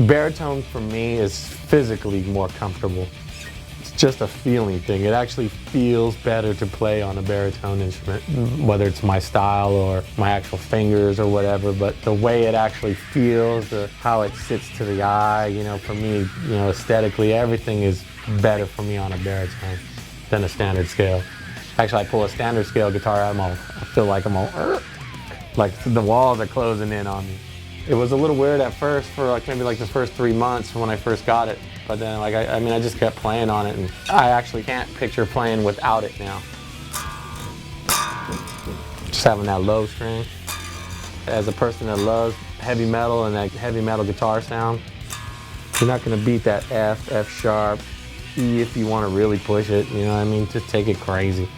Baritone for me is physically more comfortable. It's just a feeling thing. It actually feels better to play on a baritone instrument, whether it's my style or my actual fingers or whatever, but the way it actually feels, how it sits to the eye, you know, for me, you know, aesthetically, everything is better for me on a baritone than a standard scale. Actually, I pull a standard scale guitar out, I feel like I'm all, like the walls are closing in on me. It was a little weird at first for maybe the first 3 months when I first got it. But then I just kept playing on it, and I actually can't picture playing without it now. Just having that low string. As a person that loves heavy metal and that heavy metal guitar sound, you're not gonna beat that F sharp, E if you wanna really push it, you know what I mean? Just take it crazy.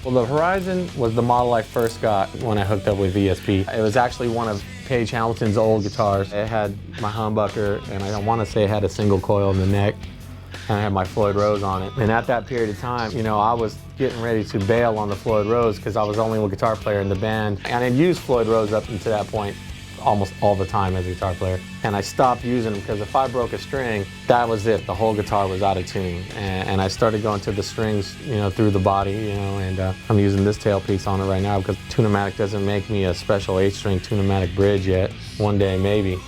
Well, the Horizon was the model I first got when I hooked up with ESP. It was actually one of Page Hamilton's old guitars. It had my humbucker, and I want to say it had a single coil in the neck, and I had my Floyd Rose on it. And at that period of time, you know, I was getting ready to bail on the Floyd Rose because I was the only guitar player in the band. And I'd used Floyd Rose up until that point almost all the time as a guitar player. And I stopped using them because if I broke a string, that was it. The whole guitar was out of tune. And I started going to the strings, you know, through the body, you know, and I'm using this tailpiece on it right now because Tune-o-matic doesn't make me a special 8-string Tune-o-matic bridge yet. One day, maybe.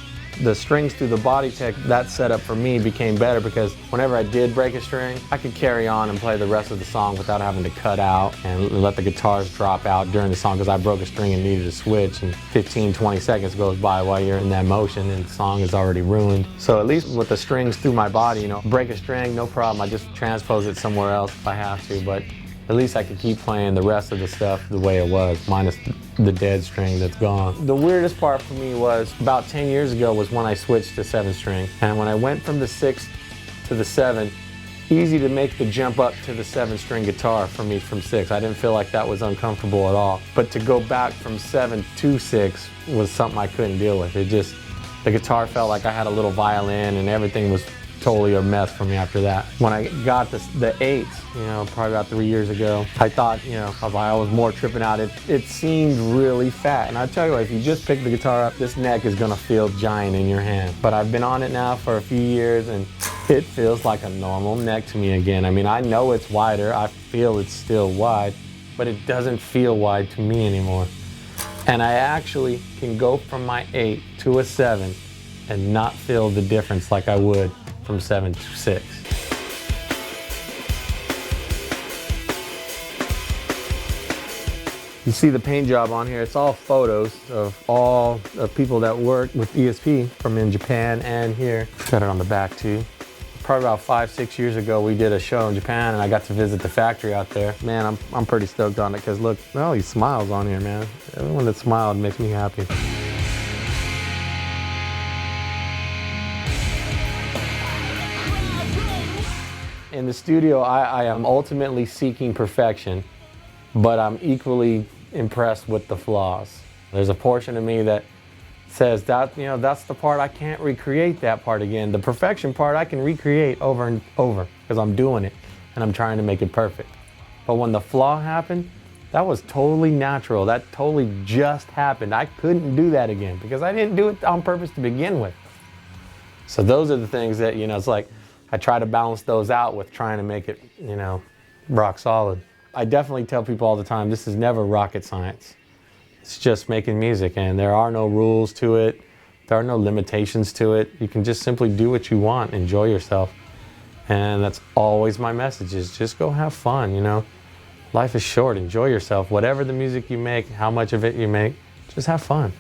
The strings through the body tech, that setup for me became better because whenever I did break a string, I could carry on and play the rest of the song without having to cut out and let the guitars drop out during the song because I broke a string and needed to switch, and 15-20 seconds goes by while you're in that motion and the song is already ruined. So at least with the strings through my body, you know, break a string, no problem. I just transpose it somewhere else if I have to, but at least I could keep playing the rest of the stuff the way it was, minus the dead string that's gone. The weirdest part for me was about 10 years ago was when I switched to 7-string. And when I went from the 6 to the 7, easy to make the jump up to the 7-string guitar for me from 6. I didn't feel like that was uncomfortable at all. But to go back from 7 to 6 was something I couldn't deal with. The guitar felt like I had a little violin and everything was totally a mess for me after that. When I got the 8s, you know, probably about 3 years ago, I thought, you know, I was more tripping out. It seemed really fat. And I tell you what, if you just pick the guitar up, this neck is gonna feel giant in your hand. But I've been on it now for a few years and it feels like a normal neck to me again. I mean, I know it's wider, I feel it's still wide, but it doesn't feel wide to me anymore. And I actually can go from my 8 to a 7 and not feel the difference like I would from 7 to 6. You see the paint job on here, it's all photos of all the people that work with ESP from in Japan and here. Got it on the back too. Probably about 5-6 years ago, we did a show in Japan and I got to visit the factory out there. Man, I'm pretty stoked on it because look, all these smiles on here, man. Everyone that smiled makes me happy. In the studio, I am ultimately seeking perfection, but I'm equally impressed with the flaws. There's a portion of me that says that, you know, that's the part I can't recreate that part again. The perfection part I can recreate over and over because I'm doing it and I'm trying to make it perfect. But when the flaw happened, that was totally natural. That totally just happened. I couldn't do that again because I didn't do it on purpose to begin with. So those are the things that, you know, it's like, I try to balance those out with trying to make it, you know, rock solid. I definitely tell people all the time, this is never rocket science. It's just making music and there are no rules to it. There are no limitations to it. You can just simply do what you want, enjoy yourself. And that's always my message is just go have fun, you know. Life is short, enjoy yourself. Whatever the music you make, how much of it you make, just have fun.